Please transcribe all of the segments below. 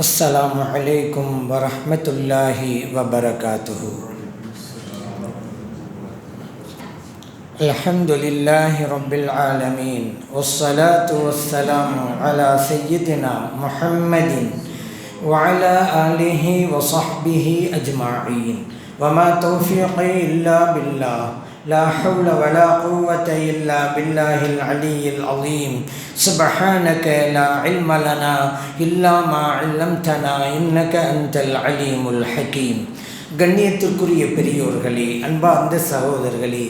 السلام عليكم ورحمة الله وبركاته. الحمد لله رب العالمين والصلاة والسلام على سيدنا محمد وعلى آله وصحبه أجمعين وما توفيقي إلا بالله لا حول ولا قوة إلا بالله العلي العظيم سبحانك لا علم لنا إلا ما علمتنا إنك أنت العليم الحكيم. கண்ணியத்திற்குரிய பெரியோர்களே, அன்பார்ந்த சகோதரர்களே,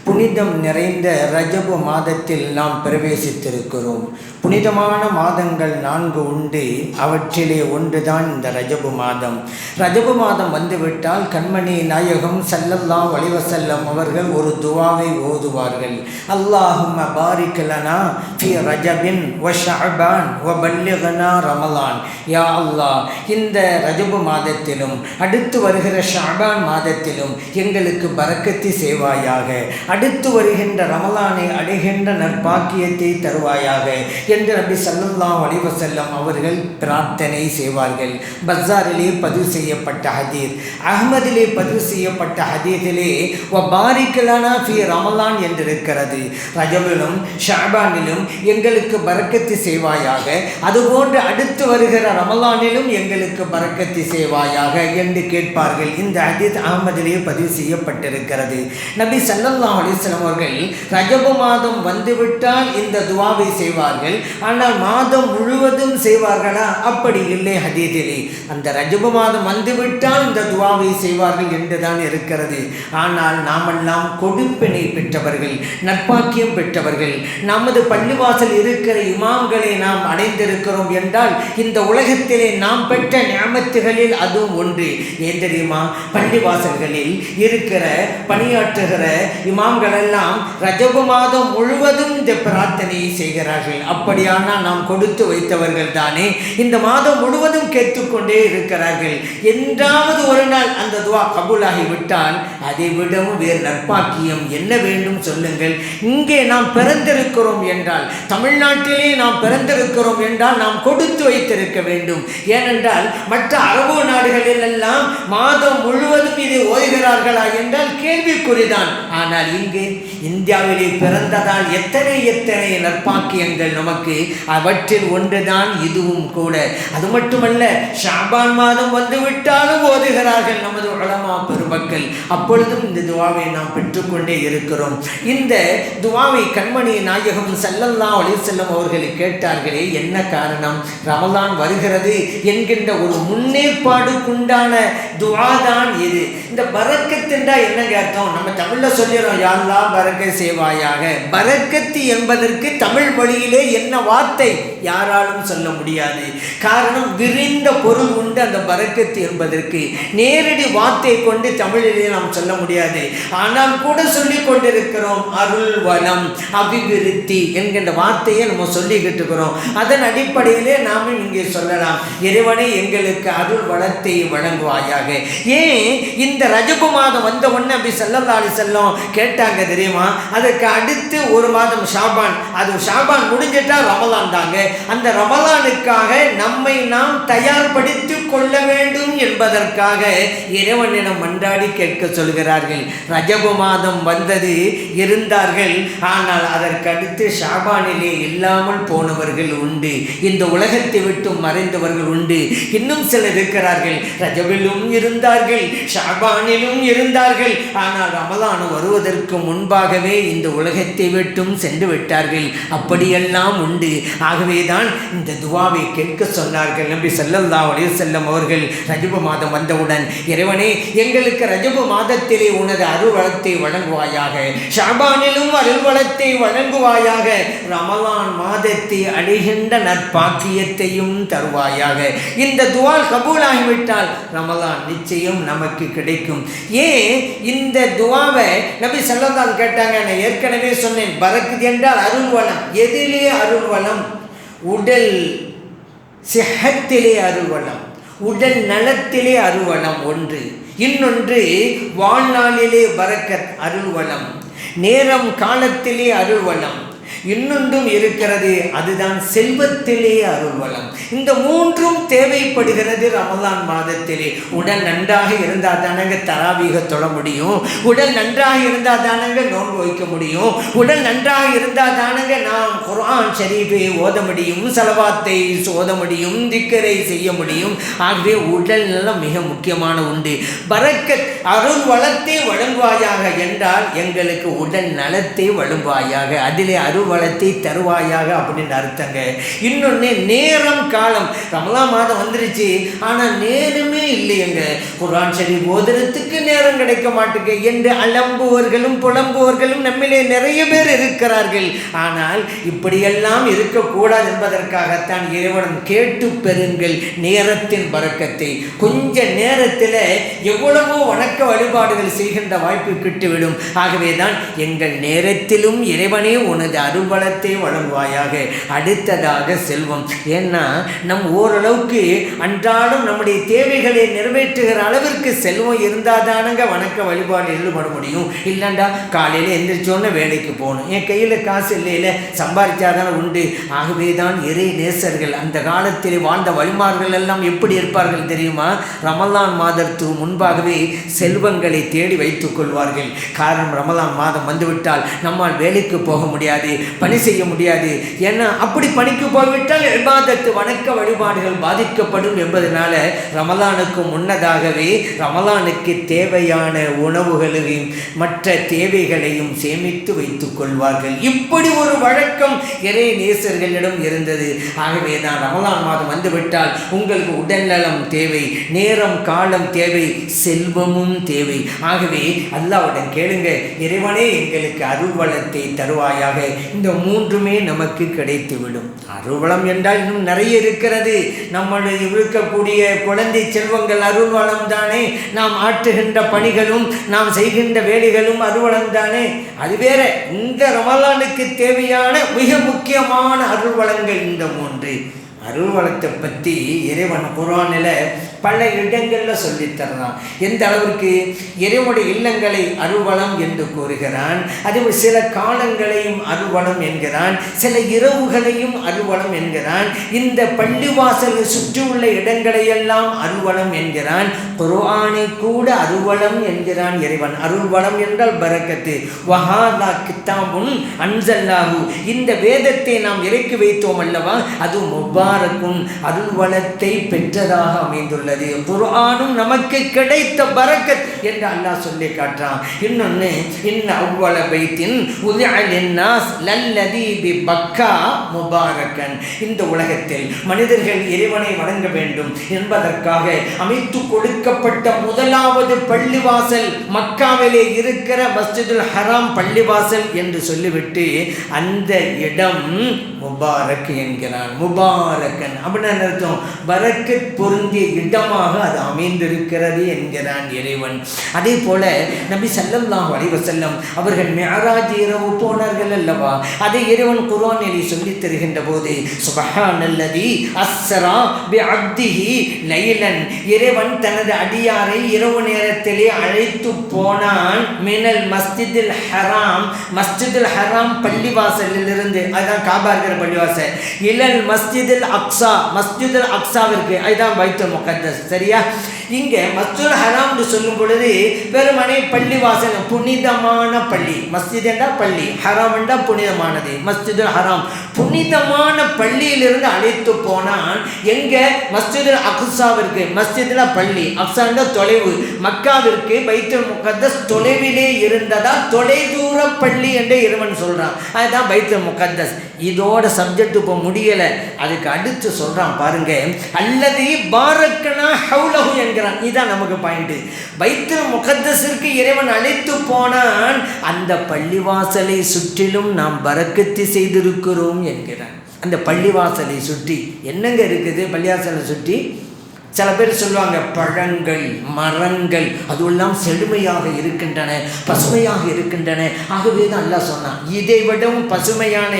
புனிதம் நிறைந்த ரஜபு மாதத்தில் நாம் பிரவேசித்திருக்கிறோம். புனிதமான மாதங்கள் 4 உண்டு. அவற்றிலே ஒன்றுதான் இந்த ரஜபு மாதம். ரஜபு மாதம் வந்துவிட்டால் கண்மணி நாயகம் ஸல்லல்லாஹு அலைஹி வஸல்லம் அவர்கள் ஒரு துவாவை ஓதுவார்கள். அல்லாஹும்ம பாரிக் லனா ஃபீ ரஜபின் வ ஷஅபான் வ பல்லிக்னா ரமலான். யா அல்லாஹ், இந்த ரஜபு மாதத்திலும் அடுத்து வருகிற ஷஅபான் மாதத்திலும் எங்களுக்கு பரக்கத்து செய்வாயாக. அடுத்து வருகின்ற ரமலானை அடைகின்ற நற்பாக்கியத்தை தருவாயாக என்று நபி ஸல்லல்லாஹு அலைஹி வஸல்லம் அவர்கள் பிரார்த்தனை செய்வார்கள். பஸாரிலே பதிவு செய்யப்பட்ட ஹதீஸ், அஹ்மதிலே பதிவு செய்யப்பட்ட ஹதீஸிலே வ பாரிக் லனா ஃபீ ரமலான் என்றிருக்கிறது. ரஜபிலும் ஷஅபானிலும் எங்களுக்கு பரக்கத்து செய்வாயாக, அதுபோன்று அடுத்து வருகிற ரமலானிலும் எங்களுக்கு பரக்கத்து செய்வாயாக என்று கேட்பார்கள். இந்த ஹதீஸ் அஹ்மதிலே பதிவு செய்யப்பட்டிருக்கிறது. நபி ஸல்லல்லாஹு அலைஹி வஸல்லம் அவர்கள் ரஜபு மாதம் வந்துவிட்டால் இந்த துவாவை செய்வார்கள். ஆனால் மாதம் முழுவதும் செய்வார்களா? அப்படி இல்லை. ஹதீஸிலே அந்த ரஜபு மாதம் வந்துவிட்டால் இந்த துவாவை செய்வார்கள் என்றுதான் இருக்கிறது. ஆனால் நாமெல்லாம் கொடுப்பினை பெற்றவர்கள், நற்பாக்கியம் பெற்றவர்கள், நமது பள்ளிவாசல் இருக்கிற இமாம்களை நாம் அடைந்திருக்கிறோம் என்றால் இந்த உலகத்திலே நாம் பெற்ற நியமத்துகளில் அதுவும் ஒன்று. ஏன் தெரியுமா? பள்ளிவாசல்களில் இருக்கிற பணியாற்றுகிற இமாம்கள் எல்லாம் ரஜபு மாதம் முழுவதும் இந்த பிரார்த்தனையை செய்கிறார்கள். அப்படியானால் நாம் கொடுத்து வைத்தவர்கள் தானே. இந்த மாதம் முழுவதும் கேட்டுக்கொண்டே இருக்கிறார்கள். என்றாவது ஒரு நாள் அந்த துவா கபூலாகிவிட்டால் அதை விடவும் வேறு நற்பாக்கியம் என்ன வேண்டும் சொல்லுங்கள். இங்கே நாம் பிறந்திருக்கிறோம் என்றால், தமிழ்நாட்டிலே நாம் பிறந்திருக்கிறோம் என்றால் நாம் கொடுத்து வைத்திருக்க வேண்டும். ஏனென்றால் மற்ற அரபு நாடுகளில் எல்லாம் மாதம் முழுவதும் இதை ஓதுகிறார்களா என்றால் கேள்விக்குறிதான். ஆனால் இங்கே இந்தியாவிலே பிறந்ததால் எத்தனை எத்தனை நற்பாக்கியங்கள் நமக்கு. அவற்றில் ஒன்றுதான் இதுவும் கூட. அது மட்டுமல்ல, ஷாபான் மாதம் வந்துவிட்டாலும் ஓதுகிறார்கள் நமது உலமா பெருமக்கள். அப்பொழுதும் இந்த துவாவை நாம் பெற்றுக்கொண்டே இருக்கிறோம். இந்த துவாவை கண்மணி நாயகம் ஸல்லல்லாஹு அலைஹி வஸல்லம் அவர்கள் கேட்டார்களே, என்ன காரணம்? ரமலான் வருகிறது என்கின்ற ஒரு முன்னேற்பாடுக்குண்டான துவா தான் இது. இந்த பரக்கத் என்றால் என்னங்க அர்த்தம்? நம்ம தமிழ்ல சொல்லிடுறோம், யா அல்லாஹ் பரக்கத் செய்வாயாக. பரக்கத்து என்பதற்கு தமிழ் மொழியிலே என்ன வார்த்தை யாராலும் சொல்ல முடியாது. காரணம், விரிந்த பொருள் உண்டு அந்த பரக்கத்து என்பதற்கு. நேரடி வார்த்தை கொண்டு தமிழிலே நாம் சொல்ல முடியாது. ஆனால் கூட சொல்லிக் கொண்டிருக்கிறோம் அருள் வளம் அபிவிருத்தி என்கின்ற வார்த்தையை நம்ம சொல்லிக்கிட்டு இருக்கிறோம். அதன் அடிப்படையிலே நாமும் இங்கே சொல்லலாம், இறைவனை எங்களுக்கு அருள் வளத்தை வழங்குவாயாக. ஏன் இந்த ரஜபு மாதம் வந்த உடனே அப்படி ஸல்லல்லாஹு அலைஹி வஸல்லம் கேட்டாங்க தெரியுமா? அதற்கு அடுத்து ஒரு மாதம் ஷாபான், அது ஷாபான் முடிஞ்சிட்டா ரமலான் தாங்க. அந்த ரமலானுக்காக நம்மை நாம் தயார்படுத்திக் கொள்ள வேண்டும் என்பதற்காக இறைவனிடம் மன்றாடி கேட்க சொல்கிறார்கள். ரஜபு மாதம் வந்தது, இருந்தார்கள். ஆனால் அதற்கு அடுத்து ஷாபானிலே இல்லாமல் போனவர்கள் உண்டு. இந்த உலகத்தை விட்டு மறைந்தவர்கள் உண்டு. இன்னும் சிலர் இருக்கிறார்கள், ரஜபிலும் இருந்தார்கள், ஷாபானிலும் இருந்தார்கள். ஆனால் ரமலான் வருவதற்கு முன்பாகவே இந்த உலகத்தை விட்டும் சென்று விட்டார்கள். அப்படியெல்லாம் உண்டு. ஆகவேதான் இந்த துவாவை கேட்க சொன்னார்கள் நபி ஸல்லல்லாஹு அலைஹி வஸல்லம் அவர்கள். ரஜபு மாதம் வந்தவுடன், இறைவனே எங்களுக்கு ரஜபு மாதத்திலே உனது அருள்வளத்தை வழங்குவாயாக, ஷாபானிலும் அருள்வளத்தை வழங்குவாயாக, ரமலான் மாதத்தை அடைகின்ற நற்பாக்கியத்தையும் தருவாயாக. இந்த துவா கபூலாகிவிட்டால் ரமலான் நிச்சயம் நமக்கு கிடைக்கும். ஏன் இந்த துவாவை நபி ஸல்லல்லாஹு கேட்டாங்க? நான் ஏற்கனவே சொன்னேன், பரக்கத் என்றால் அருள்வளம். எதிலே அருள்வளம்? உடல் சிஹத்திலே அருள்வளம், உடல் நலத்திலே அருள்வளம் ஒன்று. இன்னொன்று வாழ்நாளிலே பரக்கத் அருள்வளம், நேரம் காலத்திலே அருள்வளம், இன்னொன்றும் இருக்கிறது, அதுதான் செல்வத்திலே அருள் வளம். இந்த மூன்றும் தேவைப்படுகிறது ரமலான் மாதத்திலே. உடல் நன்றாக இருந்தால் தானங்க தராவீக தொழ முடியும், உடல் நன்றாக இருந்தால் தானங்க நோன்பு வைக்க முடியும், உடல் நன்றாக இருந்தால் தானங்க நாம் குர்ஆன் ஷரீஃபை ஓத முடியும், ஸலவாத்தை ஓத முடியும், திக்ரை செய்ய முடியும். ஆகவே உடல் நலம் மிக முக்கியமான உண்டு. பரக்கத் அருள் வளத்தை வழங்குவாயாக என்றால் எங்களுக்கு உடல் நலத்தை வழங்குவாயாக, அதிலே அருள் வளத்தை தருவாயாக அப்படின்னு அர்த்தங்க. இன்னொன்று நேரம் காலம். ரமலான் மாதம் வந்துருச்சு, ஆனால் நேரமே இல்லையங்க, குர்ஆன் ஷரீஃப் ஓதுறதுக்கு நேரம் கிடைக்க மாட்டேங்க என்று அலம்புவர்களும் புலம்புவர்களும் நம்மிலே நிறைய பேர் இருக்கிறார்கள். ஆனால் இப்படியெல்லாம் இருக்கக்கூடாது என்பதற்காகத்தான் இறைவனும் கேட்டு பெறுங்கள் நேரத்தின் பரக்கத்தை. கொஞ்ச நேரத்தில் எவ்வளவோ வணக்க வழிபாடுகள் செய்கின்ற வாய்ப்பு கிட்டுவிடும். ஆகவே தான் எங்கள் நேரத்திலும் இறைவனே உனது அருள்வளத்தை வழங்குவாயாக. அடுத்ததாக செல்வம். ஏன்னா நம் ஓரளவுக்கு அன்றாடம் நம்முடைய தேவைகளை நிறைவேற்றுகிற அளவிற்கு செல்வம் இருந்தால் தானங்க வணக்க வழிபாடு ஈடுபட முடியும். இல்லைண்டா காலையில் எந்திரிச்சோன்னு வேலைக்கு போகணும், என் கையில் காசு இல்லையில சம்பாதிச்சாதானே உண்டு. ஆகவே தான் இறை நேசர்கள் அந்த காலத்தில் வாழ்ந்த வழிமார்கள் எல்லாம் எப்படி இருப்பார்கள் தெரியுமா? ரமலான் மாதத்துக்கு முன்பாகவே செல்வங்களை தேடி வைத்துக் கொள்வார்கள். காரணம், ரமலான் மாதம் வந்துவிட்டால் நம்மால் வேலைக்கு போக முடியாது, பணி செய்ய முடியாது. ஏன்னா அப்படி பணிக்கு போய்விட்டால் இபாதத்து வணக்க வழிபாடுகள் பாதிக்கப்படும் என்பதனால ரமலானுக்கு முன்னதாகவே ரமலானுக்கு தேவையான உணவுகளையும் மற்ற தேவைகளையும் சேமித்து வைத்துக் கொள்வார்கள். இப்படி ஒரு வழக்கம் இறை நேசர்களிடம் இருந்தது. ஆகவே தான் ரமலான் மாதம் வந்துவிட்டால் உங்களுக்கு உடல்நலம் தேவை, நேரம் காலம் தேவை, செல்வமும் தேவை. ஆகவே அல்லாஹ்விடம் கேளுங்க, இறைவனே எங்களுக்கு அருள்வளத்தை தருவாயாக. இந்த மூன்றுமே நமக்கு கிடைத்துவிடும். அருள்வளம் என்றால் இன்னும் நிறைய இருக்கிறது. நம்மளுடைய இருக்கக்கூடிய குழந்தை செல்வங்கள் அருள்வளம் தானே, நாம் ஆற்றுகின்ற பணிகளும் நாம் செய்கின்ற வேலைகளும் அருள்வளம் தானே, அது வேற. இந்த ரமலானுக்கு தேவையான மிக முக்கியமான அருள்வளங்கள் இந்த மூன்று. அருள்வளத்தை பற்றி இறைவன் குர்ஆனில் பல இடங்களில் சொல்லித்தரான். எந்த அளவிற்கு இறைவனுடைய இல்லங்களை அருள்வளம் என்று கூறுகிறான், அதே சில காலங்களையும் அருள்வளம் என்கிறான், சில இரவுகளையும் அருள்வளம் என்கிறான், இந்த பள்ளிவாசல் சுற்றியுள்ள இடங்களையெல்லாம் அருள்வளம் என்கிறான், குர்ஆனை கூட அருள்வளம் என்கிறான் இறைவன். அருள்வளம் என்றால் பரக்கத்து. வஹாதா கித்தாபுன் அன்ஸல்னாஹு, இந்த வேதத்தை நாம் இறக்கி வைத்தோம் அல்லவா, அது முபாரக்கும் அருள்வளத்தை பெற்றதாக அமைந்துள்ளது. குர்ஆனும் நமக்கு கிடைத்த பரக்கத் என்று அல்லாஹ் சொல்லி காட்டுறான். இன்னொன்று, இன்ன அவ்வள பைத்தின் உதிஅ லின்னாஸ் லல்லதி பிபக்கா முபாரக்கன், இந்த உலகத்தில் மனிதர்கள் இறைவனை வணங்க வேண்டும் என்பதற்காக அமைத்து கொடுக்கப்பட்ட முதலாவது பள்ளிவாசல் மக்காவிலே இருக்கிற மஸ்ஜிதுல் ஹராம் பள்ளிவாசல் என்று சொல்லிவிட்டு அந்த இடம் முபாரக் என்கிறான். முபாரக்கன் அப்படின்னு அர்த்தம், பரக்கத் பொருந்திய இடமாக அது அமைந்திருக்கிறது என்கிறான் இறைவன். அதே போல நபி ஸல்லல்லாஹு அலைஹி வஸல்லம் அவர்கள் மிஅராஜ் இரவு போனார்கள் அல்லவா, அதை இறைவன் குர்ஆனில் சொல்லித் தருகின்ற போது சுப்ஹானல்லதி அஸ்ஸரா பிஅப்திஹி லைலன், இறைவன் தனது அடியாரை இரவு நேரத்திலே அழைத்து போனான். மினல் மஸ்ஜிதுல் ஹராம், மஸ்ஜிதுல் ஹராம் பள்ளிவாசலிலிருந்து, அதுதான் காபா இருக்கிற பள்ளிவாசல், இலல் மஸ்ஜிதுல் அக்ஸா, மஸ்ஜிதுல் அக்ஸாவிற்கு, அதுதான் பைத்துல் முகத்தஸ். சரியா? இங்கே மஸ்ஜிதுல் ஹராம் சொல்லும் பொழுது வெறுமனே பள்ளிவாசல், புனிதமான பள்ளி. மஸ்ஜித் என்றால் பள்ளி, ஹராம் என்றால் புனிதமானது. மஸ்ஜிதுல் ஹராம் புனிதமான பள்ளியிலிருந்து அழைத்து போனான். எங்க? மஸ்ஜிதுல் அக்ஸாவிற்கு. மஸ்ஜிதுல பள்ளி, அக்ஸா என்றால் தொலைவு, மக்காவிற்கு பைத்துல் முகத்தஸ் தொலைவிலே இருந்ததா, தொலைதூர பள்ளி என்று இறைவன் சொல்றான். அதுதான் பைத்துல் முகத்தஸ். இதோட சப்ஜெக்ட் இப்போ முடியலை, அதுக்கு அடுத்து சொல்றான் பாருங்க, அல்லது பாரக்கனா ஹவுலஹு என்கிறான். இதுதான் நமக்கு பாயிண்ட். பைத்துல் முகத்தஸிற்கு இறைவன் அழைத்து போனான், அந்த பள்ளிவாசலை சுற்றிலும் நாம் பரக்கத்து செய்திருக்கிறோம் என்கிறான். அந்த பள்ளிவாசலை சுற்றி என்னங்க இருக்குது? பள்ளிவாசலை சுற்றி சில பேர் சொல்லுவாங்க, பழங்கள் மரங்கள் அதுவெல்லாம் செழுமையாக இருக்கின்றன, பசுமையாக இருக்கின்றன. ஆகவே தான் அல்லாஹ் சொன்னான், இதை விடவும் பசுமையான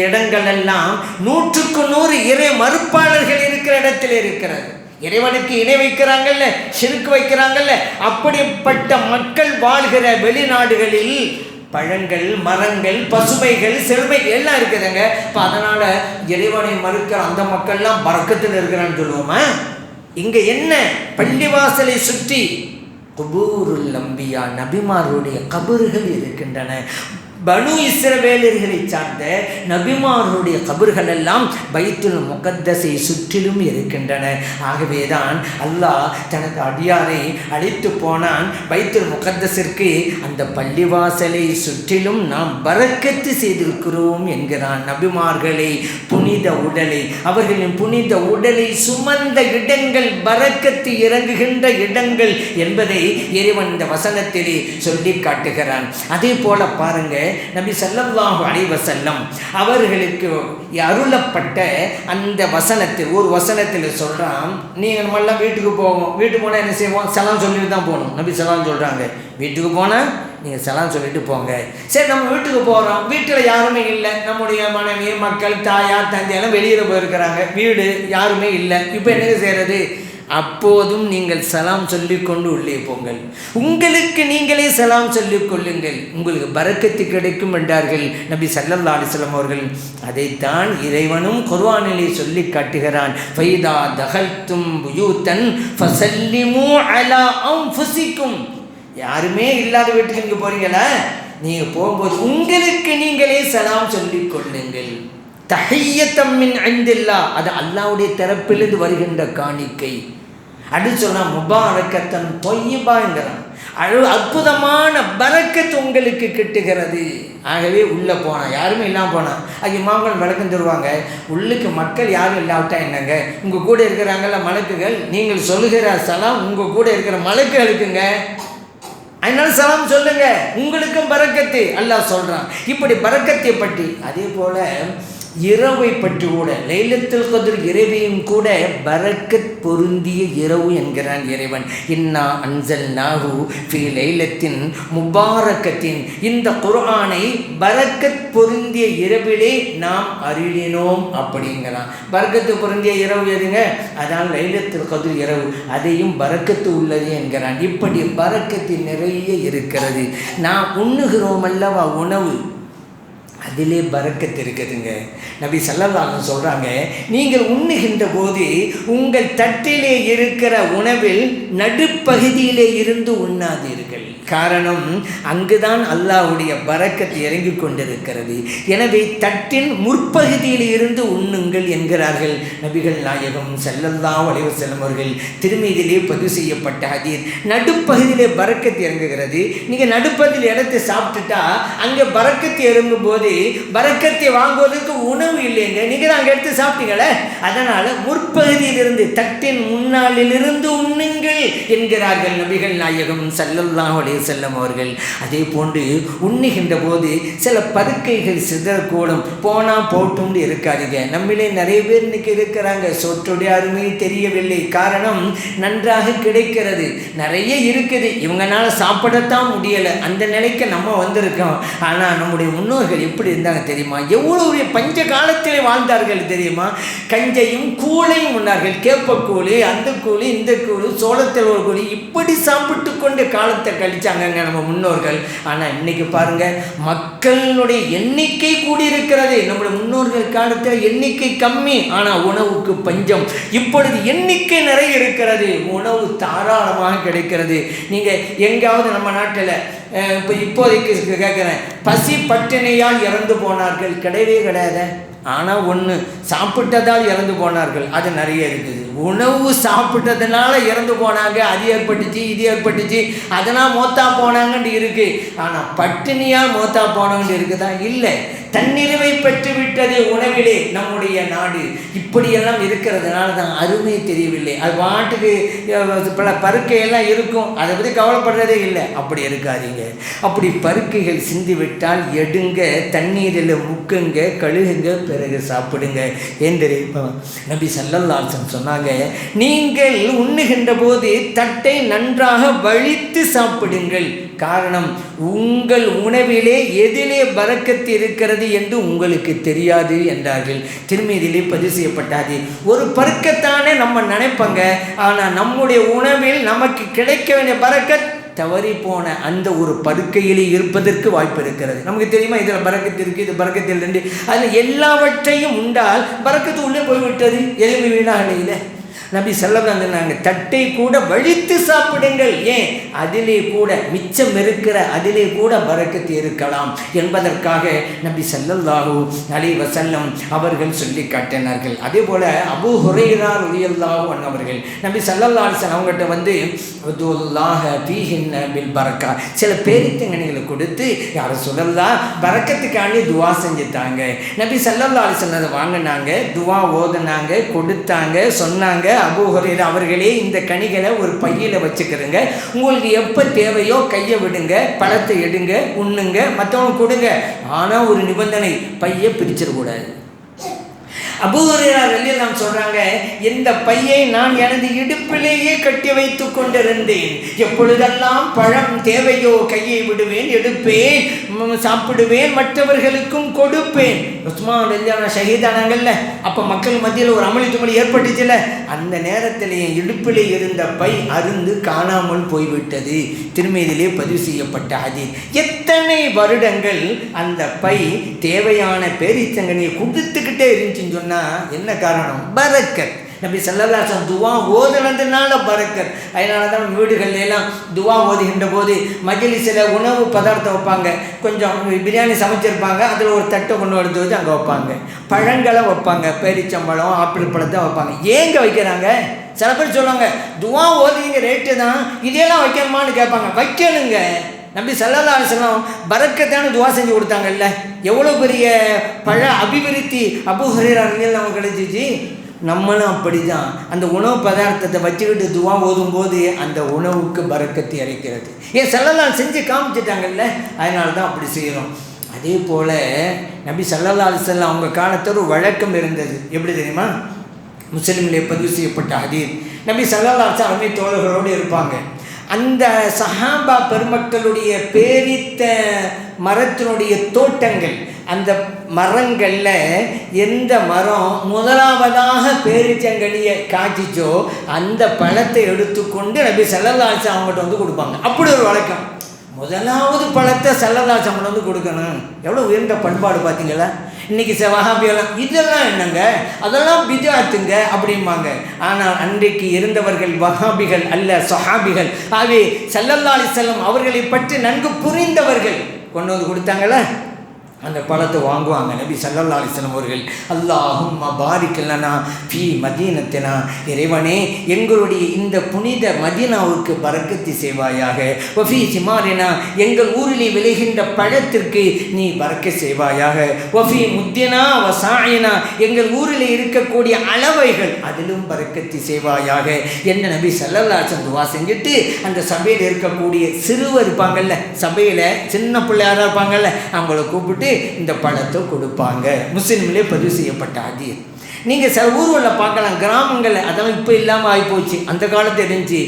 இடங்கள் எல்லாம் 100க்கு 100 இறை மறுப்பாளர்கள் இருக்கிற இடத்தில் இருக்கிறது. இறைவனுக்கு இணை வைக்கிறாங்கல்ல, ஷிர்க் வைக்கிறாங்கல்ல, அப்படிப்பட்ட மக்கள் வாழ்கிற வெளிநாடுகளில் பழங்கள், மரங்கள், பசுமைகள், செழுமை எல்லாம் இருக்குதுங்க. இப்போ அதனால் இறைவனை மறுக்கிற அந்த மக்கள்லாம் பரக்கத்தில் இருக்கிறான்னு சொல்லுவோமா? இங்கே என்ன, பள்ளிவாசலை சுற்றி குபூருல் அம்பியா, நபிமாருடைய கபறுகள் இருக்கின்றன. பனு இஸ்ரவேலர்களை சார்ந்த நபிமாருடைய கபர்கள் எல்லாம் பைத்துல் முகத்தஸை சுற்றிலும் இருக்கின்றன. ஆகவேதான் அல்லாஹ் தனது அடியாரை அழைத்து போனான் பைத்துல் முகத்தஸிற்கு. அந்த பள்ளிவாசலை சுற்றிலும் நாம் பரக்கத்து செய்திருக்கிறோம் என்கிறான். நபிமார்களை, புனித உடலை, அவர்களின் புனித உடலை சுமந்த இடங்கள் பரக்கத்து இறங்குகின்ற இடங்கள் என்பதை இறைவன் இந்த வசனத்திலே சொல்லி காட்டுகிறான். அதே போல பாருங்க, நபி ஸல்லல்லாஹு அலைஹி வஸல்லம் அவர்களுக்கு அருளப்பட்ட அந்த வசனத்தில் ஒரு வசனத்தில் சொல்கிறான், நீங்கள் நம்மளாம் வீட்டுக்கு போவோம், வீட்டுக்கு போனால் என்ன செய்வோம்? சலாம் சொல்லிட்டு தான் போகணும். நபி சலாம் சொல்கிறாங்க, வீட்டுக்கு போனால் நீங்கள் சலாம் சொல்லிட்டு போங்க. சரி, நம்ம வீட்டுக்கு போகிறோம், வீட்டில் யாருமே இல்லை, நம்முடைய மனைவி, மக்கள், தாயார், தந்தையெல்லாம் வெளியில் போயிருக்கிறாங்க, வீடு யாருமே இல்லை. இப்போ என்ன செய்கிறது? அப்போதும் நீங்கள் சலாம் சொல்லிக்கொண்டு உள்ளே போங்கள். உங்களுக்கு நீங்களே சலாம் சொல்லிக் கொள்ளுங்கள், உங்களுக்கு பரக்கத்து கிடைக்கும் என்றார்கள் நபி ஸல்லல்லாஹு அலைஹி வஸல்லம் அவர்கள். அதைத்தான் இறைவனும் குர்ஆனிலே சொல்லி காட்டுகிறான். ஃபைதா தகல்தும் புயூதன் ஃபஸல்லிமு அலா அன்ஃபுசிக்கும். யாருமே இல்லாத வீட்டுக்கு நீங்கள் போகிறீங்களா? நீங்கள் போகும்போது உங்களுக்கு நீங்களே சலாம் சொல்லிக் கொள்ளுங்கள். தஹிய்யத்தம் மின் இன்தில்லாஹ், அது அல்லாஹ்வுடைய தரப்பிலிருந்து வருகின்ற காணிக்கை. அப்படி சொன்னால் முபாரக்கத்தன் தொய்யிபாங்கிறான். அற்புதமான பரக்கத்து உங்களுக்கு கிட்டுகிறது. ஆகவே உள்ளே போனால் யாருமே இல்லாமல் போனால் அது இமாம்கள் விளக்கம் தருவாங்க. உள்ளுக்கு மக்கள் யாரும் இல்லாவிட்டா என்னங்க, உங்கள் கூட இருக்கிறாங்கல்ல மலக்குகள், நீங்கள் சொல்லுகிற சலாம் உங்கள் கூட இருக்கிற மலக்குகளுக்குங்க, அதனால சலாம் சொல்லுங்க, உங்களுக்கும் பரக்கத்து அல்லாஹ் சொல்கிறான். இப்படி பரக்கத்தை பற்றி, அதே போல் இரவை பற்றி கூட, லைலத்துல் கத்ர் இரவையும் கூட பரக்கத் பொருந்திய இரவு என்கிறான் இறைவன். இன்னா அன்ஸல்நாஹு ஃபீ லைலத்தின் முபாரக்கத்தின். இந்த குர்ஆனை பரக்கத் பொருந்திய இரவிலே நாம் அருளினோம் அப்படிங்கிறான். பரக்கத்து பொருந்திய இரவு எதுங்க? அதான் லைலத்துல் கத்ர் இரவு, அதையும் பரக்கத்து உள்ளது என்கிறான். இப்படி பரக்கத்து நிறைய இருக்கிறது. நாம் உண்ணுகிறோம் அல்லவா உணவு, அதிலே பரக்கத்து இருக்குதுங்க. நபி ஸல்லல்லாஹு அலைஹி வஸல்லம் சொல்கிறாங்க, நீங்கள் உண்ணுகின்ற போது உங்கள் தட்டிலே இருக்கிற உணவில் நடுப்பகுதியிலே இருந்து உண்ணாதீர்கள். காரணம், அங்குதான் அல்லாஹ்வுடைய பரக்கத்து இறங்கி கொண்டிருக்கிறது. எனவே தட்டின் முற்பகுதியில் இருந்து உண்ணுங்கள் என்கிறார்கள் நபிகள் நாயகம் ஸல்லல்லாஹு அலைஹி வஸல்லம் அவர்கள். திருமீதியிலே பதிவு செய்யப்பட்ட ஹதீஸ். நடுப்பகுதியிலே பரக்கத்து இறங்குகிறது. நீங்கள் நடுப்பகுதியில் இடத்தை சாப்பிட்டுட்டா அங்கே பரக்கத்து இறங்கும் போது பரக்கத்தை வாங்குவதற்கு உணவு இல்லைங்க, நீங்கள் அங்கே எடுத்து சாப்பிட்டீங்களே. அதனால் முற்பகுதியிலிருந்து, தட்டின் முன்னாளிலிருந்து உண்ணுங்கள் என்கிறார்கள் நபிகள் நாயகம் ஸல்லல்லாஹு அலைஹி வஸல்லம் அவர்கள். அதே போன்று உண்ணுகின்ற போது சில பருக்கைகள் சிதறக்கூடும், போனால் போட்டும்னு இருக்காதுங்க. நம்மளே நிறைய பேர் இன்னைக்கு இருக்கிறாங்க, சொற்றுடைய அருமை தெரியவில்லை. காரணம், நன்றாக கிடைக்கிறது, நிறைய இருக்குது, இவங்களால சாப்பிடத்தான் முடியலை, அந்த நிலைக்கு நம்ம வந்திருக்கோம். ஆனால் நம்முடைய முன்னோர்கள் எப்படி இருந்தாங்க தெரியுமா? எவ்வளவு பஞ்ச காலத்திலே வாழ்ந்தார்கள் தெரியுமா? கஞ்சையும் கூழையும் உண்ணார்கள். கேப்பக்கூழி, அந்த கூழி, இந்த கூழி, சோளத்தில் ஒரு கூழி, இப்படி சாப்பிட்டு கொண்டு காலத்தை கழிச்சாங்க நம்ம முன்னோர்கள். ஆனால் இன்னைக்கு பாருங்க, மக்களுடைய எண்ணிக்கை கூடியிருக்கிறது. நம்முடைய முன்னோர்கள் காலத்தில் எண்ணிக்கை கம்மி, ஆனால் உணவுக்கு பஞ்சம். இப்பொழுது எண்ணிக்கை நிறைய இருக்கிறது, உணவு தாராளமாக கிடைக்கிறது. நீங்கள் எங்காவது நம்ம நாட்டில் இப்போதைக்கு கேட்குறேன், பசி பட்டினியால் இறந்து போனார்கள் கிடையவே கிடையாது. ஆனால் ஒன்று, சாப்பிட்டதால் இறந்து போனார்கள், அது நிறைய இருக்குது. உணவு சாப்பிட்டதுனால இறந்து போனாங்க, அது ஏற்பட்டுச்சு, இது ஏற்பட்டுச்சு, அதனால் மோத்தா போனாங்கன்னு இருக்குது. ஆனால் பட்டினியால் மோத்தா போனாங்கன்னு இருக்குதா? இல்லை. தன்னிறைவை பெற்று விட்டது உணவிலே நம்முடைய நாடு. இப்படியெல்லாம் இருக்கிறதுனால தான் அருமை தெரியவில்லை. அது பாட்டுக்கு பல பருக்கையெல்லாம் இருக்கும், அதை பற்றி கவலைப்படுறதே இல்லை. அப்படி இருக்காதீங்க. அப்படி பருக்கைகள் சிந்திவிட்டால் எடுங்க, தண்ணீரில் முக்குங்க, கழுகுங்க, பிறகு சாப்பிடுங்க என்று நபி ஸல்லல்லாஹு அலைஹி வஸல்லம் சொன்னாங்க. நீங்கள் உண்ணுகின்ற போது தட்டை நன்றாக வழித்து சாப்பிடுங்கள். காரணம், உங்கள் உணவிலே எதிலே பரக்கத்து இருக்கிறது என்று உங்களுக்கு தெரியாது என்றார்கள். திருமீதியிலே பதிவு செய்யப்பட்டாது. ஒரு பருக்கத்தானே நம்ம நினைப்பங்க, ஆனால் நம்முடைய உணவில் நமக்கு கிடைக்க வேண்டிய பரக்கத் தவறி போன அந்த ஒரு படுக்கையிலே இருப்பதற்கு வாய்ப்பு இருக்கிறது. நமக்கு தெரியுமா, இதில் பரக்கத்து இருக்குது, இது பரக்கத்தில் இருந்து, அதில் எல்லாவற்றையும் உண்டால் பரக்கத்து உள்ளே போய்விட்டது, எலும்பு வீணாகலையில். நபி ஸல்லல்லாஹு அலைஹி தட்டை கூட வழித்து சாப்பிடுங்கள், ஏன் அதிலே கூட மிச்சம் இருக்கிற அதிலே கூட பரக்கத்து இருக்கலாம் என்பதற்காக நபி ஸல்லல்லாஹு அலைஹி வஸல்லம் அவர்கள் சொல்லி காட்டினார்கள். அதே போல் அபூ ஹுரைரா ரலியல்லாஹு அன்ஹு அவர்கள் நபி ஸல்லல்லாஹு அலைஹி வஸல்லம் அவங்ககிட்ட வந்து உதுல்லாஹ ஃபீஹின்ன பில் பரக்கா, சில பேரித்தங்கனிகளை கொடுத்து யார சொல்லலாம் பரக்கத்துக்காண்டி துவா செஞ்சுட்டாங்க. நபி ஸல்லல்லாஹு அலைஹி வஸல்லம் அதை வாங்கினாங்க, துவா ஓதுனாங்க, கொடுத்தாங்க, சொன்னாங்க, அபூ ஹுரைரா அவர்களே இந்த கனிகளை ஒரு பையில வச்சுக்கிறங்க, உங்களுக்கு எப்போ தேவையோ கையை விடுங்க, பழத்தை எடுங்க, உண்ணுங்க, மற்றவங்க கொடுங்க, ஆனால் ஒரு நிபந்தனை, பையை பிரிச்சிடக்கூடாது. அபூ ஹுரைரா ரலியல்லாஹு அன்ஹு சொல்றாங்க, இந்த பையை நான் எனது இடுப்பிலேயே கட்டி வைத்து கொண்டிருந்தேன். எப்பொழுதெல்லாம் பழம் தேவையோ கையை விடுவேன், எடுப்பேன், சாப்பிடுவேன், மற்றவர்களுக்கும் கொடுப்பேன். உஸ்மான் ரலியல்லாஹு அன்ஹு ஷஹீதானாங்கல்ல, அப்போ மக்கள் மத்தியில் ஒரு அமளி துமளி ஏற்பட்டுச்சுல, அந்த நேரத்தில் என் இடுப்பிலே இருந்த பை அருந்து காணாமல் போய்விட்டது. திருமீதிலே பதிவு செய்யப்பட்ட ஹதீஸ். எத்தனை வருடங்கள் அந்த பை தேவையான பேரிச்சங்கனியை கொடுத்துக்கிட்டே இருந்துச்சுன்னு சொன்னால் என்ன காரணம்? பரக்கத். நபி ஸல்லல்லாஹு அலைஹி வஸல்லம் துவா ஓதுனதுனால பரக்கத். அதனால தான் வீடுகள்ல எல்லாம் துவா ஓதுகின்ற போது மஜ்லிஸில் உணவு பதார்த்தம் வைப்பாங்க, கொஞ்சம் பிரியாணி சமைச்சிருப்பாங்க, அதில் ஒரு தட்டை கொண்டு எடுத்து வச்சு அங்கே வைப்பாங்க, பழங்களை வைப்பாங்க, பேரிச்சம்பழம், ஆப்பிள் பழத்தை வைப்பாங்க. ஏங்க வைக்கிறாங்க? சில பேர் சொல்லுவாங்க, துவா ஓதுங்க ரேட்டு தான், இதெல்லாம் வைக்கணுமான்னு கேட்பாங்க. வைக்கணுங்க. நபி ஸல்லல்லாஹு அலைஹி வஸல்லம் பரக்கத்தான துவா செஞ்சு கொடுத்தாங்கல்ல, எவ்வளோ பெரிய பழ அபிவிருத்தி அபூ ஹுரைரா ரலியல்லாஹு அன்ஹு கிடைச்சிச்சு. நம்மளும் அப்படி தான், அந்த உணவு பதார்த்தத்தை வச்சுக்கிட்டு துவா ஓதும்போது அந்த உணவுக்கு பரக்கத்து இறைக்கிறது. ஏன் ஸல்லல்லாஹு செஞ்சு காமிச்சிட்டாங்கல்ல, அதனால தான் அப்படி செய்கிறோம். அதே போல் நபி ஸல்லல்லாஹு அலைஹி வஸல்லம் அவங்க காலத்தில் ஒரு வழக்கம் இருந்தது. எப்படி தெரியுமா? முஸ்லிமிலே பதிவு செய்யப்பட்ட ஹதீஸ். நபி ஸல்லல்லாஹு அலைஹி வஸல்லம் தோழர்களோடு இருப்பாங்க. அந்த சஹாபா பெருமக்களுடைய பேரித்த மரத்தினுடைய தோட்டங்கள், அந்த மரங்களில் எந்த மரம் முதலாவதாக பேரிச்சங்கனியை காய்ச்சிச்சோ அந்த பழத்தை எடுத்துக்கொண்டு நபி ஸல்லல்லாஹு அலைஹி வஸல்லம் அவங்ககிட்ட வந்து கொடுப்பாங்க. அப்படி ஒரு வழக்கம். முதலாவது பழத்தை ஸல்லல்லாஹு அலைஹி வஸல்லம் வந்து கொடுக்கணும். எவ்வளோ உயர்ந்த பண்பாடு பார்த்தீங்களா? இன்றைக்கி வஹாபியெல்லாம் இதெல்லாம் என்னங்க, அதெல்லாம் பித்அத்துங்க அப்படிம்பாங்க. ஆனால் அன்றைக்கு இருந்தவர்கள் வஹாபிகள் அல்ல, சஹாபிகள். ஆகவே ஸல்லல்லாஹு அலைஹி வஸல்லம் அவர்களை பற்றி நன்கு புரிந்தவர்கள் கொண்டு வந்து கொடுத்தாங்களே, அந்த பழத்தை வாங்குவாங்க. நபி ஸல்லல்லாஹு அலைஹி வஸல்லம் அவர்கள், அல்லாஹும்ம பாரிக் லனா ஃபீ மதீனத்தினா, இறைவனே எங்களுடைய இந்த புனித மதீனாவுக்கு பரக்கத்து செய்வாயாக, வஃபீ சிமாரினா எங்கள் ஊரிலே விளைகின்ற பழத்திற்கு நீ பரக்கத் செய்வாயாக, வஃபீ முத்தினா வசாயினா எங்கள் ஊரிலே இருக்கக்கூடிய அளவைகள் அதிலும் பரக்கத்து செய்வாயாக என்று நபி ஸல்லல்லாஹு அலைஹி வஸல்லம் துவா செஞ்சுட்டு அந்த சபையில் இருக்கக்கூடிய சிறுவர் இருப்பாங்கல்ல, சபையில் சின்ன பிள்ளையாராக இருப்பாங்கல்ல, அவங்கள கூப்பிட்டு இந்த பழத்தை கொடுப்பாங்க. முஸ்லிமிலே பதிவு செய்யப்பட்ட ஹதீஸ். நீங்கள் சில ஊர்களில் பார்க்கலாம், கிராமங்களில், அதெல்லாம் இப்போ இல்லாமல் ஆகிப்போச்சு, அந்த காலத்தில் இருந்துச்சு.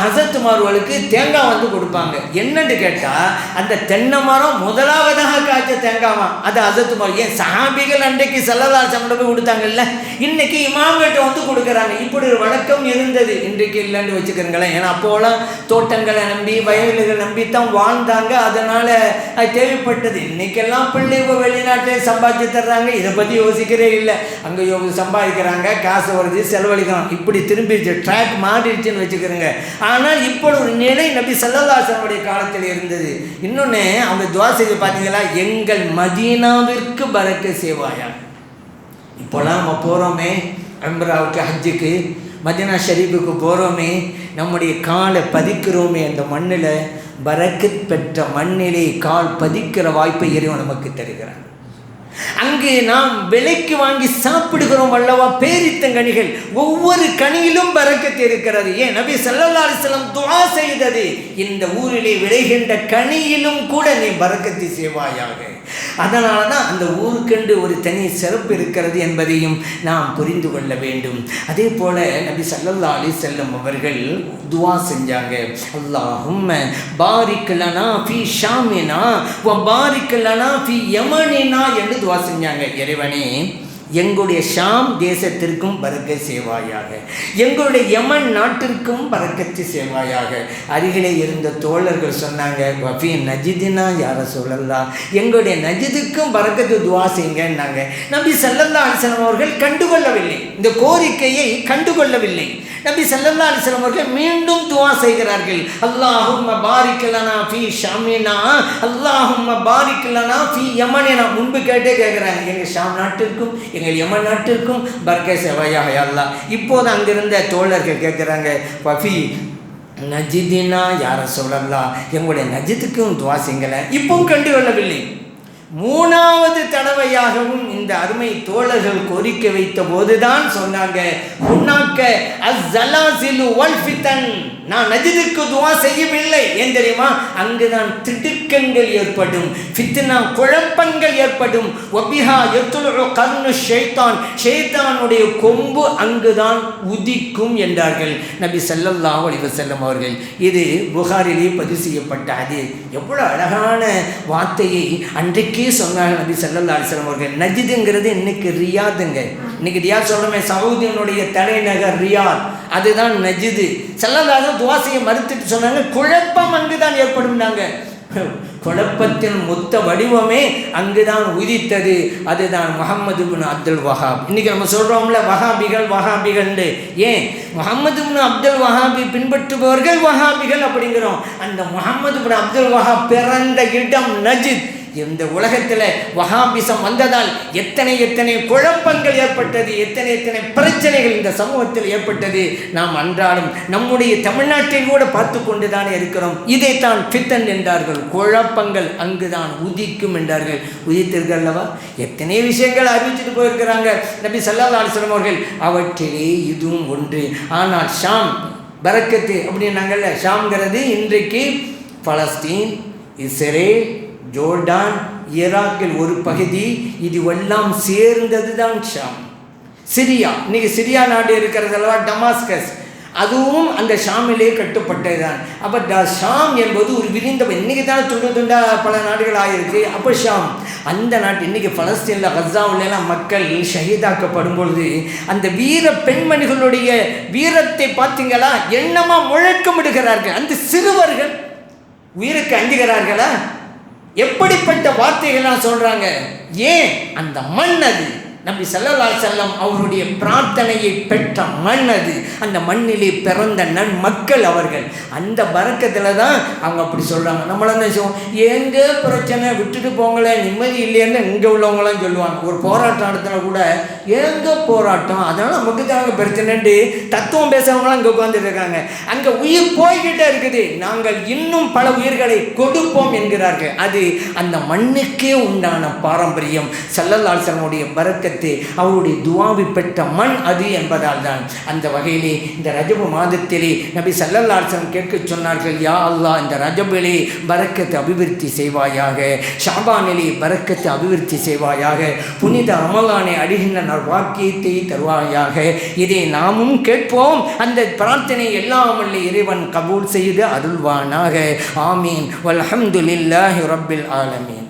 ஹஸரத்துமார்களுக்கு தேங்காய் வந்து கொடுப்பாங்க. என்னன்னு கேட்டால் அந்த தென்னை மரம் முதலாவதாக காய்ச்ச தேங்காவான், அது ஹஸரத்துமார். ஏன் சஹாபிகள் அன்றைக்கு ஸல்லல்லாஹு அலைஹி வஸல்லம் போய் கொடுத்தாங்கல்ல, இன்றைக்கி இமாம்கிட்ட வந்து கொடுக்குறாங்க. இப்படி ஒரு வழக்கம் இருந்தது, இன்றைக்கு இல்லைன்னு வச்சுக்கிறங்களேன். ஏன்னா அப்போலாம் தோட்டங்களை நம்பி வயல்களை நம்பி தான் வாழ்ந்தாங்க, அதனால் அது தேவைப்பட்டது. இன்றைக்கெல்லாம் பிள்ளைங்க வெளிநாட்டிலே சம்பாதிச்சு தர்றாங்க, இதை பற்றி யோசிக்கிறே இல்லை. அங்கே சம்பாதிக்கிறாங்க, காசு வருது, செலவழிக்கிறாங்க, இப்படி திரும்பிடுச்சு, ட்ராக் மாறிடுச்சுன்னு வச்சுக்கிறோங்க. ஆனால் இப்போ ஒரு நிலை நபி ஸல்லல்லாஹு அலைஹி வஸல்லம் காலத்தில் இருந்தது. இன்னொன்று அவங்க துவா செய்து பார்த்தீங்களா, எங்கள் மதீனாவிற்கு பரக்கத் செய்வாயா. இப்போலாம் நம்ம போகிறோமே உம்ராவுக்கு, ஹஜ்ஜுக்கு, மதீனா ஷரீஃபுக்கு போகிறோமே, நம்முடைய காலை பதிக்கிறோமே, அந்த மண்ணில் பரக்கத் பெற்ற மண்ணிலே கால் பதிக்கிற வாய்ப்பை இறைவன் நமக்கு தருகிறான். அங்கு நாம் விலைக்கு வாங்கி சாப்பிடுகிறோம் அல்லவா பேரித்தங்கனிகள், ஒவ்வொரு கனியிலும் பரக்கத் இருக்கிறது. ஏன் நபி ஸல்லல்லாஹு அலைஹி வஸல்லம் துஆ செய்தது, இந்த ஊரிலே விளைகின்ற கனியிலும் கூட நீ பரக்கத்து செய்வாயாக. அதனால தான் அந்த ஊருக்கென்று ஒரு தனி சிறப்பு இருக்கிறது என்பதையும் நாம் புரிந்து கொள்ள வேண்டும். அதே போல் நபி ஸல்லல்லாஹு அலைஹி வஸல்லம் அவர்கள் துஆ செஞ்சாங்க, அல்லாஹும்ம பாரிக் லனா ஃபீ ஷாமினா வ பாரிக் லனா ஃபீ யமனினா என்று துஆ செஞ்சாங்க. இறைவனே எங்களுடைய ஷாம் தேசத்திற்கும் பரக்கத் செய்வாயாக, எங்களுடைய யமன் நாட்டிற்கும் பரக்கத்து செய்வாயாக. அருகிலே இருந்த தோழர்கள் சொன்னாங்க, வஃபி நஜிதினா யார சொல்லலாம், எங்களுடைய நஜிதுக்கும் பரக்கத்து துவா செய்யுங்கன்னாங்க. நபி ஸல்லல்லாஹு அலைஹி வஸல்லம் அவர்கள் கண்டுகொள்ளவில்லை, இந்த கோரிக்கையை கண்டுகொள்ளவில்லை. நபி ஸல்லல்லாஹு அலைஹி வஸல்லம் அவர்கள் மீண்டும் துவா செய்கிறார்கள். அல்லாஹும்ம பாரிக் லனா ஃபீ ஷாமினா, அல்லாஹும்ம பாரிக் லனா ஃபீ யமனினா. முன்பு கேட்குறாங்க, எங்கள் ஷாம் நாட்டிற்கும் எங்கள் யமன் நாட்டிற்கும் பரக்கத் செய்வாயாக யா அல்லாஹ். இப்போது அங்கிருந்த தோழர்கள் கேட்குறாங்க, வஃபி நஜிதினா யார சொல்லலாம், எங்களுடைய நஜித்துக்கும் துவா செய்யலை. இப்பவும் கண்டுகொள்ளவில்லை. மூணாவது தடவையாகவும் இந்த அருமை தோழர்கள் கோரிக்கை வைத்த போதுதான் சொன்னாங்க, உன்னாக்க அஸ்ஸலாசிலு வல் ஃபிதன், நான் நஜிதுக்கு துவா செய்யவில்லை. ஏன் தெரியுமா? அங்குதான் திடுக்கங்கள் ஏற்படும், ஃபித்னா குழப்பங்கள் ஏற்படும். வபிஹா யத்லு கர்னு ஷைத்தான், ஷைத்தானுடைய கொம்பு அங்குதான் உதிக்கும் என்றார்கள் நபி ஸல்லல்லாஹு அலைஹி வஸல்லம் அவர்கள். இது புகாரிலே பதிவு செய்யப்பட்ட ஹதீஸ். எவ்வளவு அழகான வார்த்தையை அன்றைக்கே சொன்னார்கள் நபி ஸல்லல்லாஹு அலைஹி வஸல்லம் அவர்கள். நஜிதுங்கிறது இன்னைக்கு ரியாதுங்க. இன்னைக்கு ரியாத் சொல்றோமே, சவுதியினுடைய தலைநகர் ரியாத், அதுதான் நஜிது. ஸல்லல்லாஹு துவா செய்ய மறுத்துட்டு சொன்னாங்க, குழப்பம் அங்குதான் ஏற்படும்னாங்க. குழப்பத்தின் மொத்த வடிவமே அங்குதான் உதித்தது. அதுதான் முஹம்மது இப்னு அப்துல் வஹாப். இன்னைக்கு நம்ம சொல்றோம்ல வஹாபிகள் வஹாபிகள்னு. ஏன் முஹம்மது இப்னு அப்துல் வஹாபி பின்பற்றுபவர்கள் வஹாபிகள் அப்படிங்கிறோம். அந்த முஹம்மது இப்னு அப்துல் வஹாப் பிறந்த இடம் நஜித். இந்த உலகத்தில் வஹாபிசம் வந்ததால் எத்தனை குழப்பங்கள் ஏற்பட்டது, எத்தனை பிரச்சனைகள் இந்த சமூகத்தில் ஏற்பட்டது. நாம் அன்றாடம் நம்முடைய தமிழ்நாட்டில் கூட பார்த்து கொண்டு தானே இருக்கிறோம். இதைத்தான் ஃபித்தன் என்றார்கள், குழப்பங்கள் அங்குதான் உதிக்கும் என்றார்கள். உதித்திருக்கள் அல்லவா? எத்தனை விஷயங்கள் அறிவிச்சுட்டு போயிருக்கிறாங்க நபி ஸல்லல்லாஹு அலைஹி வஸல்லம் அவர்கள். அவற்றிலே இதுவும் ஒன்று. ஆனால் ஷாம் பரக்கத்து அப்படின்னாங்கல்ல, ஷாம்ங்கிறது இன்றைக்கு பலஸ்தீன், இஸ்ரேல், ஜோர்டான், ஈராக்கில் ஒரு பகுதி, இதுவெல்லாம் சேர்ந்தது தான் ஷாம். சிரியா, இன்னைக்கு சிரியா நாடு இருக்கிறதல்லவா, டமாஸ்கஸ், அதுவும் அந்த ஷாமிலே கட்டுப்பட்டது தான். அப்போ ஷாம் என்பது ஒரு விரிந்த, இன்றைக்கி தான் துண்டா பல நாடுகள் ஆகிருக்கு. அப்போ ஷாம் அந்த நாட்டு, இன்றைக்கி பலஸ்தீனில் கஸாவிலெல்லாம் மக்கள் ஷஹீதாக்கப்படும் பொழுது அந்த வீர பெண்மணிகளுடைய வீரத்தை பார்த்தீங்களா, எண்ணமாக முழக்கமிடுகிறார்கள். அந்த சிறுவர்கள் உயிருக்கு அஞ்சுகிறார்களா? எப்படிப்பட்ட வார்த்தைகள்லாம் சொல்றாங்க. ஏன்? அந்த மண் அது. நபி ஸல்லல்லாஹு அலைஹி வஸல்லம் அவருடைய பிரார்த்தனையை பெற்ற மண் அது. அந்த மண்ணிலே பிறந்த மக்கள் அவர்கள். அந்த பரக்கத்தில் தான் அவங்க அப்படி சொல்கிறாங்க. நம்மளாம் என்ன செய்வோம், எங்கே பிரச்சனை விட்டுட்டு போங்களேன், நிம்மதி இல்லைன்னு இங்கே உள்ளவங்களாம் சொல்லுவாங்க. ஒரு போராட்டம் நடத்தினா கூட எங்கே போராட்டம், அதனால் நமக்கு தான் அங்கே பிரச்சனைண்டு தத்துவம் பேசுகிறவங்களாம் இங்கே உட்காந்துட்டு இருக்காங்க. அங்கே உயிர் போய்கிட்டே இருக்குது, நாங்கள் இன்னும் பல உயிர்களை கொடுப்போம் என்கிறார்கள். அது அந்த மண்ணுக்கே உண்டான பாரம்பரியம். ஸல்லல்லாஹு அலைஹி வஸல்லம் பரக்கத் அவருடைய துஆவை பெற்ற மண் அது என்பதால் தான். அந்த வகையிலே இந்த ரஜபு மாதத்திலே நபி ஸல்லல்லாஹு அலைஹி வஸல்லம் கேட்க சொன்னார்கள், யா அல்லாஹ், இந்த ரஜபிலே பரக்கத்தை அபிவிருத்தி செய்வாயாக, ஷாபானிலே பரக்கத்தை அபிவிருத்தி செய்வாயாக, புனித ரமலானை அடைகின்ற வாக்கியத்தை தருவாயாக. இதை நாமும் கேட்போம். அந்த பிரார்த்தனை எல்லாம் வல்ல இறைவன் கபூல் செய்து அருள்வானாக. ஆமீன். வல்ஹம்துலில்லாஹி ரப்பில் ஆலமீன்.